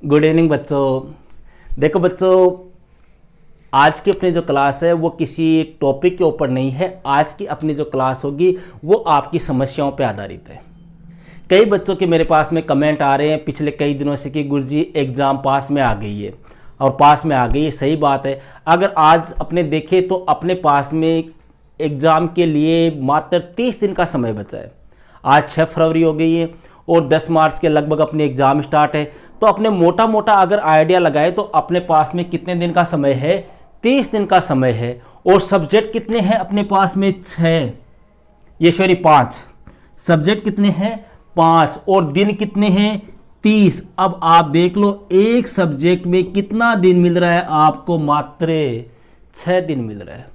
Good evening बच्चों। देखो बच्चों, आज की अपनी जो क्लास है वो किसी टॉपिक के ऊपर नहीं है। आज की अपनी जो क्लास होगी वो आपकी समस्याओं पे आधारित है। कई बच्चों के मेरे पास में कमेंट आ रहे हैं पिछले कई दिनों से कि गुरुजी एग्ज़ाम पास में आ गई है, और पास में आ गई है, सही बात है। अगर आज अपने देखें तो अपने पास में एग्ज़ाम के लिए मात्र 30 दिन का समय बचा है। आज 6 फरवरी हो गई है और 10 मार्च के लगभग अपने एग्ज़ाम स्टार्ट है। तो अपने मोटा मोटा अगर आइडिया लगाए तो अपने पास में कितने दिन का समय है? 30 दिन का समय है। और सब्जेक्ट कितने हैं अपने पास में? 6, ये सॉरी 5। सब्जेक्ट कितने हैं? 5। और दिन कितने हैं? 30। अब आप देख लो एक सब्जेक्ट में कितना दिन मिल रहा है आपको? मात्र 6 दिन मिल रहा है।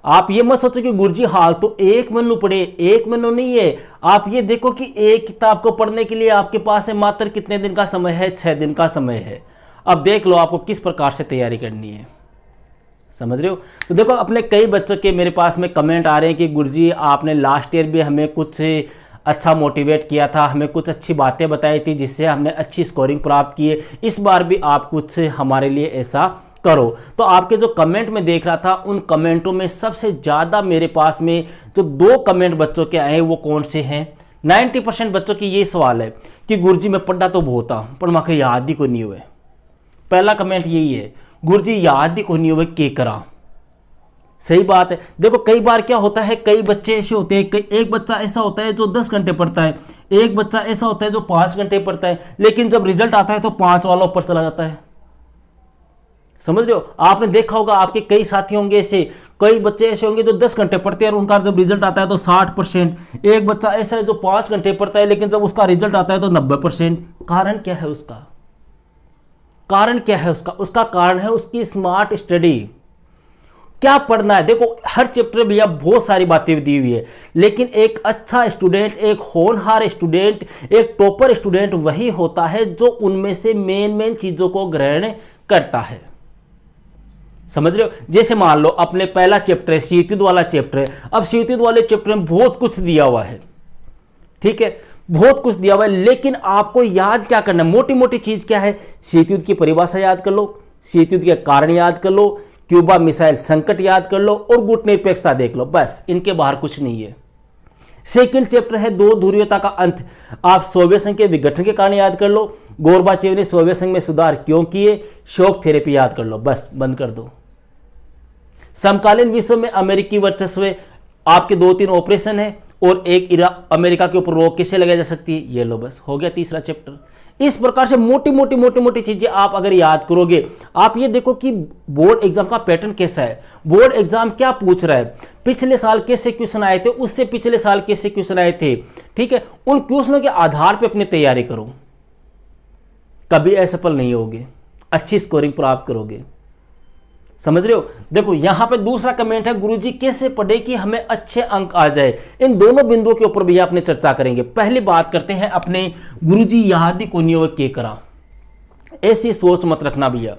आप ये मत सोचो कि गुरुजी हाल तो एक महीनों पढ़े, एक महीनों नहीं है। आप ये देखो कि एक किताब को पढ़ने के लिए आपके पास है मात्र कितने दिन का समय है? 6 दिन का समय है। अब देख लो आपको किस प्रकार से तैयारी करनी है, समझ रहे हो? तो देखो, अपने कई बच्चों के मेरे पास में कमेंट आ रहे हैं कि गुरुजी आपने लास्ट ईयर भी हमें कुछ अच्छा मोटिवेट किया था, हमें कुछ अच्छी बातें बताई थी जिससे हमने अच्छी स्कोरिंग प्राप्त की है, इस बार भी आप कुछ हमारे लिए ऐसा करो। तो आपके जो कमेंट में देख रहा था उन कमेंटों में सबसे ज़्यादा मेरे पास में जो 2 कमेंट बच्चों के आए वो कौन से हैं? 90% बच्चों की ये सवाल है कि गुरुजी मैं पढ़ा तो बहुत था पर मुझे याद ही को नहीं हुए। पहला कमेंट यही है, गुरुजी याद ही को नहीं हुए के करा। सही बात है। देखो कई बार क्या होता है, कई बच्चे ऐसे होते हैं, एक बच्चा ऐसा होता है जो 10 घंटे पढ़ता है, एक बच्चा ऐसा होता है जो 5 घंटे पढ़ता है, लेकिन जब रिजल्ट आता है तो 5 वाला ऊपर चला जाता है। समझ रहे हो? आपने देखा होगा आपके कई साथी होंगे ऐसे, कई बच्चे ऐसे होंगे जो 10 घंटे पढ़ते हैं और उनका जब रिजल्ट आता है तो 60%। एक बच्चा ऐसा है जो 5 घंटे पढ़ता है लेकिन जब उसका रिजल्ट आता है तो 90%। कारण क्या है उसका? कारण क्या है उसका? उसका कारण है उसकी स्मार्ट स्टडी। क्या पढ़ना है? देखो हर चैप्टर में बहुत सारी बातें दी हुई है, लेकिन एक अच्छा स्टूडेंट, एक होनहार स्टूडेंट, एक टॉपर स्टूडेंट वही होता है जो उनमें से मेन चीजों को ग्रहण करता है। समझ रहे हो? जैसे मान लो अपने पहला चैप्टर है, शीतयुद्ध वाला चैप्टर है। अब शीतयुद्ध वाले चैप्टर में बहुत कुछ दिया हुआ है, ठीक है, बहुत कुछ दिया हुआ है, लेकिन आपको याद क्या करना है? मोटी मोटी चीज क्या है? शीतयुद्ध की परिभाषा याद कर लो, शीतयुद्ध के कारण याद कर लो, क्यूबा मिसाइल संकट याद कर लो और गुट निरपेक्षता देख लो, बस। इनके बाहर कुछ नहीं है। सेकंड चैप्टर है 2 ध्रुवीयता का अंत। आप सोवियत संघ के विघटन के कारण याद कर लो, गोरबाचेव ने सोवियत संघ में सुधार क्यों किए, शॉक थेरेपी याद कर लो, बस बंद कर दो। समकालीन विश्व में अमेरिकी वर्चस्व, आपके 2-3 ऑपरेशन है और एक अमेरिका के ऊपर रोक कैसे लगाई जा सकती है, ये लो, बस हो गया तीसरा चैप्टर। इस प्रकार से मोटी मोटी चीजें आप अगर याद करोगे, आप ये देखो कि बोर्ड एग्जाम का पैटर्न कैसा है। बोर्ड एग्जाम क्या पूछ रहा है, पिछले साल कैसे क्वेश्चन आए थे, उससे पिछले साल कैसे क्वेश्चन आए थे, ठीक है, उन क्वेश्चनों के आधार पर अपनी तैयारी करो। कभी असफल नहीं होगे, अच्छी स्कोरिंग प्राप्त करोगे। समझ रहे हो? देखो यहां पे दूसरा कमेंट है, गुरुजी कैसे पढ़े कि हमें अच्छे अंक आ जाए। इन दोनों बिंदुओं के ऊपर भी अपने चर्चा करेंगे। पहली बात करते हैं अपने, गुरुजी याद ही को नहीं हो के करा, ऐसी सोच मत रखना भैया।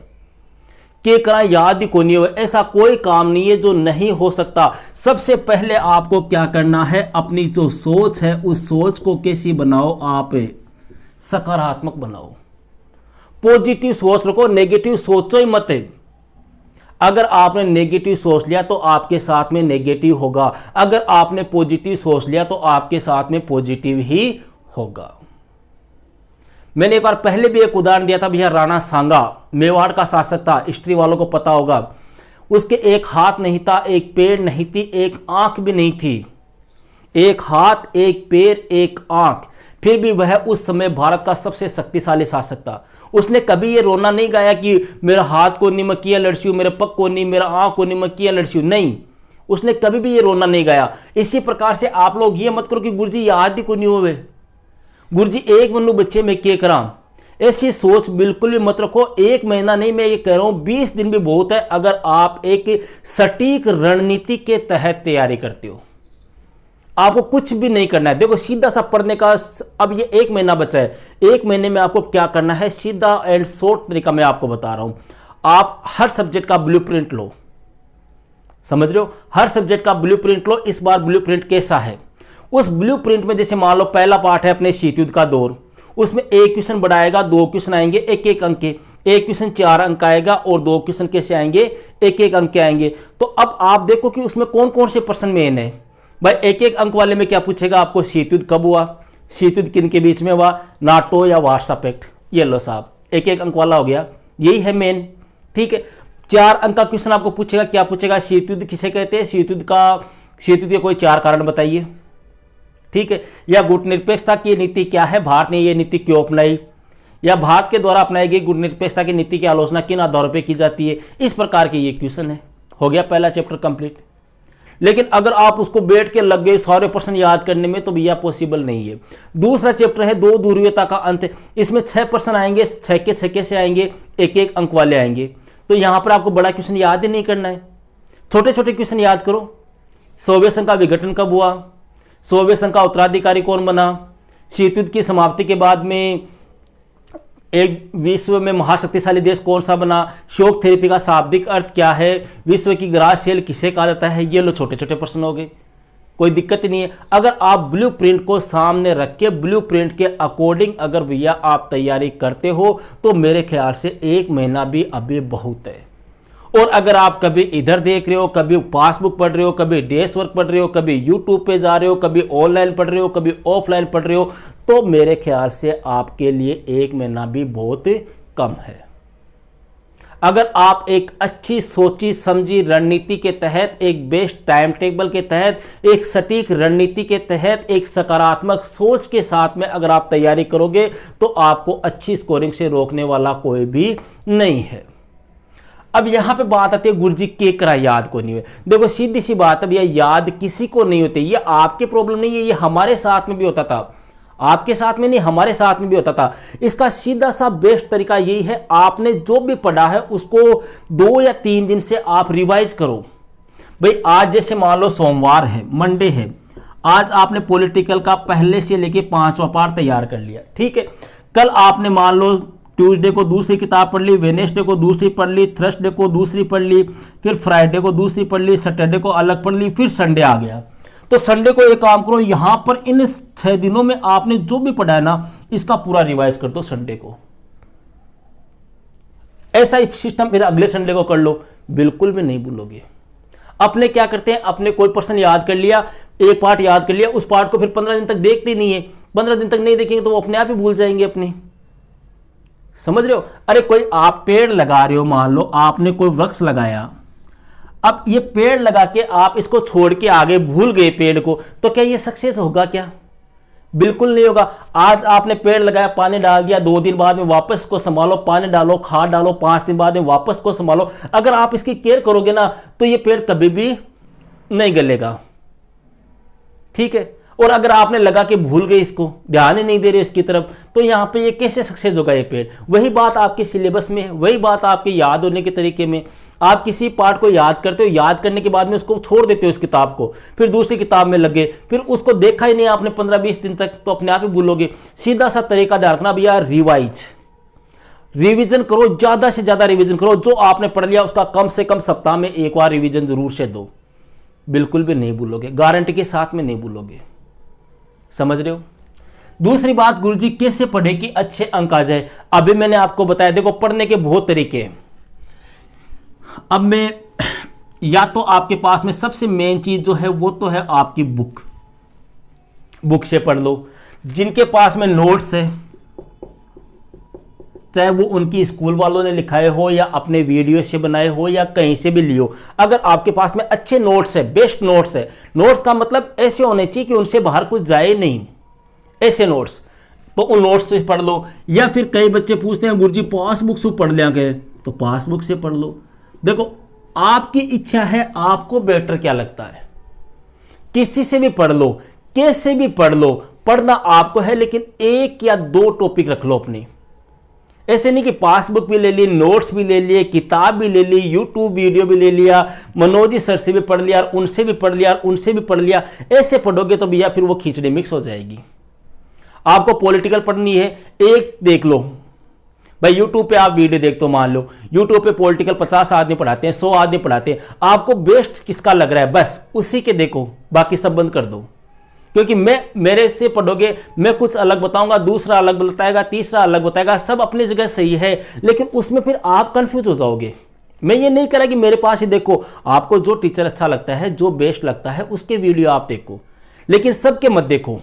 के करा याद ही को नहीं हो, ऐसा कोई काम नहीं है जो नहीं हो सकता। सबसे पहले आपको क्या करना है, अपनी जो सोच है उस सोच को कैसी बनाओ, आप सकारात्मक बनाओ, पॉजिटिव सोच रखो, नेगेटिव सोचो ही मत। अगर आपने नेगेटिव सोच लिया तो आपके साथ में नेगेटिव होगा, अगर आपने पॉजिटिव सोच लिया तो आपके साथ में पॉजिटिव ही होगा। मैंने एक बार पहले भी एक उदाहरण दिया था भैया, राणा सांगा मेवाड़ का शासक था, हिस्ट्री वालों को पता होगा। उसके एक हाथ नहीं था, एक पैर नहीं थी, एक आंख भी नहीं थी। एक हाथ, एक पैर, एक आंख, फिर भी वह उस समय भारत का सबसे शक्तिशाली शासक था। उसने कभी ये रोना नहीं गाया कि मेरा हाथ को निमक किया लड़सियों, मेरे पग को नहीं, मेरा आंख को निमक किया लड़सियों, नहीं, उसने कभी भी ये रोना नहीं गाया। इसी प्रकार से आप लोग ये मत करो कि गुरुजी याद ही को नहीं होवे, गुरुजी एक मनु बच्चे में के करा, ऐसी सोच बिल्कुल भी मत रखो। 1 महीना नहीं, मैं ये कह रहा हूं 20 दिन भी बहुत है अगर आप एक सटीक रणनीति के तहत तैयारी करते हो। आपको कुछ भी नहीं करना है। देखो सीधा सा पढ़ने का, अब ये 1 महीना बचा है, 1 महीने में आपको क्या करना है, सीधा एंड शॉर्ट तरीका मैं आपको बता रहा हूं। आप हर सब्जेक्ट का ब्लूप्रिंट लो, समझ रहे हो? हर सब्जेक्ट का ब्लूप्रिंट लो। इस बार ब्लूप्रिंट कैसा है, उस ब्लूप्रिंट में जैसे मान लो पहला पार्ट है अपने शीतयुद्ध का दौर, उसमें एक क्वेश्चन बड़ा आएगा, 2 क्वेश्चन आएंगे एक एक अंक के, एक क्वेश्चन 4 अंक आएगा और 2 क्वेश्चन कैसे आएंगे, एक एक अंक के आएंगे। तो अब आप देखो कि उसमें कौन कौन से प्रश्न मेन है भाई। एक एक अंक वाले में क्या पूछेगा आपको, शीत युद्ध कब हुआ, शीत युद्ध किन के बीच में हुआ, नाटो या वार्सा पैक्ट। ये लो साहब, एक एक अंक वाला हो गया, यही है मेन। ठीक है, 4 अंक का क्वेश्चन आपको पूछेगा, क्या पूछेगा, शीत युद्ध किसे कहते हैं, शीत युद्ध के कोई 4 कारण बताइए। ठीक है, या गुटनिरपेक्षता की नीति क्या है, भारत ने यह नीति क्यों अपनाई, या भारत के द्वारा अपनाई गई गुटनिरपेक्षता की नीति की आलोचना किन आधारों पर की जाती है। इस प्रकार के ये क्वेश्चन है। हो गया पहला चैप्टर कंप्लीट। लेकिन अगर आप उसको बैठ के लग गए सारे प्रश्न याद करने में तो भैया पॉसिबल नहीं है। दूसरा चैप्टर है 2 ध्रुवीयता का अंत। इसमें 6 प्रश्न आएंगे, 6 के 6 से आएंगे, एक एक अंक वाले आएंगे। तो यहां पर आपको बड़ा क्वेश्चन याद ही नहीं करना है, छोटे छोटे क्वेश्चन याद करो। सोवियत संघ का विघटन कब हुआ, सोवियत संघ का उत्तराधिकारी कौन बना, शीत युद्ध की समाप्ति के बाद में एक विश्व में महाशक्तिशाली देश कौन सा बना, शॉक थेरेपी का शाब्दिक अर्थ क्या है, विश्व की ग्रास सेल किसे कहा जाता है। ये लो छोटे छोटे प्रश्न हो गए, कोई दिक्कत ही नहीं है। अगर आप ब्लूप्रिंट को सामने रख के ब्लूप्रिंट के अकॉर्डिंग अगर भैया आप तैयारी करते हो तो मेरे ख्याल से 1 महीना भी अभी बहुत है। और अगर आप कभी इधर देख रहे हो, कभी पासबुक पढ़ रहे हो, कभी डेस्क वर्क पढ़ रहे हो, कभी यूट्यूब पे जा रहे हो, कभी ऑनलाइन पढ़ रहे हो, कभी ऑफलाइन पढ़ रहे हो, तो मेरे ख्याल से आपके लिए 1 महीना भी बहुत कम है। अगर आप एक अच्छी सोची समझी रणनीति के तहत, एक बेस्ट टाइम टेबल के तहत, एक सटीक रणनीति के तहत, एक सकारात्मक सोच के साथ में अगर आप तैयारी करोगे तो आपको अच्छी स्कोरिंग से रोकने वाला कोई भी नहीं है। अब यहां पे बात आती है गुरुजी के करा याद को नहीं हुए। देखो सीधी सी बात है भैया, याद किसी को नहीं होती। ये आपके प्रॉब्लम नहीं है, ये हमारे साथ में भी होता था। आपके साथ में नहीं, हमारे साथ में भी होता था। इसका सीधा सा बेस्ट तरीका यही है, आपने जो भी पढ़ा है उसको 2 या 3 दिन से आप रिवाइज करो। भाई आज जैसे मान लो सोमवार है, मंडे है, आज आपने पॉलिटिकल का पहले से लेके 5वां पार्ट तैयार कर लिया। ठीक है, कल आपने मान लो ट्यूसडे को दूसरी किताब पढ़ ली, वेडनेसडे को दूसरी पढ़ ली, थर्सडे को दूसरी पढ़ ली, फिर फ्राइडे को दूसरी पढ़ ली, सैटरडे को अलग पढ़ ली, फिर संडे आ गया। तो संडे को एक काम करो, यहां पर इन 6 दिनों में आपने जो भी पढ़ा है ना, इसका पूरा रिवाइज कर दो संडे को। ऐसा ही सिस्टम फिर अगले संडे को कर लो, बिल्कुल भी नहीं भूलोगे। अपने क्या करते हैं, अपने कोई पर्सन याद कर लिया, एक पार्ट याद कर लिया, उस पार्ट को फिर 15 दिन तक देखते नहीं है। 15 दिन तक नहीं देखेंगे तो वो अपने आप ही भूल जाएंगे अपनी। समझ रहे हो? अरे कोई आप पेड़ लगा रहे हो, मान लो आपने कोई वृक्ष लगाया, अब ये पेड़ लगा के आप इसको छोड़ के आगे भूल गए पेड़ को, तो क्या ये सक्सेस होगा क्या? बिल्कुल नहीं होगा। आज आपने पेड़ लगाया, पानी डाल दिया, 2 दिन बाद में वापस को संभालो, पानी डालो, खाद डालो, 5 दिन बाद में वापस को संभालो। अगर आप इसकी केयर करोगे ना तो ये पेड़ कभी भी नहीं गलेगा। ठीक है, और अगर आपने लगा के भूल गए, इसको ध्यान ही नहीं दे रहे इसकी तरफ, तो यहां पे ये कैसे सक्सेस होगा ये पेड़? वही बात आपके सिलेबस में है, वही बात आपके याद होने के तरीके में। आप किसी पार्ट को याद करते हो, याद करने के बाद में उसको छोड़ देते हो उस किताब को, फिर दूसरी किताब में लगे, फिर उसको देखा ही नहीं आपने 15-20 दिन तक, तो अपने आप ही भूलोगे। सीधा सा तरीका ध्यान रखना भैया, रिवीजन करो, ज्यादा से ज्यादा रिवीजन करो। जो आपने पढ़ लिया उसका कम से कम सप्ताह में एक बार रिवीजन जरूर से दो, बिल्कुल भी नहीं भूलोगे, गारंटी के साथ में नहीं भूलोगे। समझ रहे हो? दूसरी बात, गुरुजी कैसे पढ़े कि अच्छे अंक आ जाए? अभी मैंने आपको बताया, देखो पढ़ने के बहुत तरीके हैं। अब मैं या तो आपके पास में सबसे मेन चीज जो है वो तो है आपकी बुक से पढ़ लो। जिनके पास में नोट्स है, चाहे वो उनकी स्कूल वालों ने लिखाए हो या अपने वीडियो से बनाए हो या कहीं से भी लियो, अगर आपके पास में अच्छे नोट्स है, बेस्ट नोट्स है, नोट्स का मतलब ऐसे होने चाहिए कि उनसे बाहर कुछ जाए नहीं, ऐसे नोट्स, तो उन नोट्स से पढ़ लो। या फिर कई बच्चे पूछते हैं गुरुजी पासबुक से पढ़ लिया गए, तो पासबुक से पढ़ लो। देखो आपकी इच्छा है, आपको बेटर क्या लगता है, किसी से भी पढ़ लो, कैसे भी पढ़ लो, पढ़ना आपको है, लेकिन 1 या 2 टॉपिक रख लो अपनी। ऐसे नहीं कि पासबुक भी ले ली, नोट्स भी ले लिए, किताब भी ले ली, यूट्यूब वीडियो भी ले लिया, मनोजी सर से भी पढ़ लिया, उनसे भी पढ़ लिया, उनसे भी पढ़ लिया। ऐसे पढ़ोगे तो भैया फिर वो खिचड़ी मिक्स हो जाएगी। आपको पॉलिटिकल पढ़नी है, एक देख लो भाई, यूट्यूब पे आप वीडियो देखते हो, मान लो यूट्यूब पे पॉलिटिकल 50 आदमी पढ़ाते हैं, 100 आदमी पढ़ाते हैं, आपको बेस्ट किसका लग रहा है बस उसी के देखो, बाकी सब बंद कर दो। क्योंकि मेरे से पढ़ोगे, मैं कुछ अलग बताऊंगा, दूसरा अलग बताएगा, तीसरा अलग बताएगा, सब अपनी जगह सही है, लेकिन उसमें फिर आप कंफ्यूज हो जाओगे। मैं ये नहीं कह रहा कि मेरे पास ही देखो, आपको जो टीचर अच्छा लगता है, जो बेस्ट लगता है, उसके वीडियो आप देखो, लेकिन सबके मत देखो।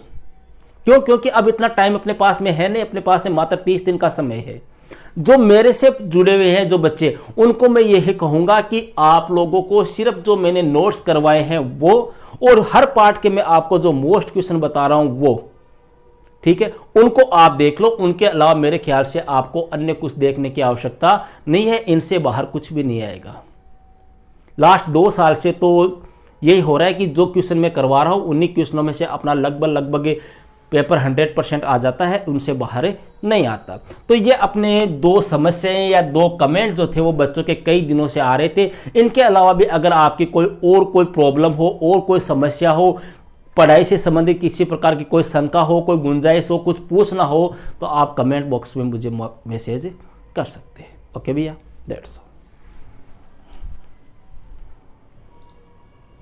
क्यों? क्योंकि अब इतना टाइम अपने पास में है नहीं, अपने पास में मात्र 30 दिन का समय है। जो मेरे से जुड़े हुए हैं जो बच्चे, उनको मैं यही कहूंगा कि आप लोगों को सिर्फ जो मैंने नोट्स करवाए हैं वो, और हर पार्ट के मैं आपको जो मोस्ट क्वेश्चन बता रहा हूं वो, ठीक है, उनको आप देख लो। उनके अलावा मेरे ख्याल से आपको अन्य कुछ देखने की आवश्यकता नहीं है, इनसे बाहर कुछ भी नहीं आएगा। लास्ट 2 साल से तो यही हो रहा है कि जो क्वेश्चन मैं करवा रहा हूं, उन्हीं क्वेश्चनों में से अपना लगभग पेपर 100% आ जाता है, उनसे बाहर नहीं आता। तो ये अपने 2 समस्याएं या 2 कमेंट जो थे वो बच्चों के कई दिनों से आ रहे थे। इनके अलावा भी अगर आपकी कोई प्रॉब्लम हो और कोई समस्या हो, पढ़ाई से संबंधित किसी प्रकार की कोई शंका हो, कोई गुंजाइश हो, कुछ पूछना हो, तो आप कमेंट बॉक्स में मुझे मैसेज कर सकते हैं। ओके भैया, दैट्स ऑल।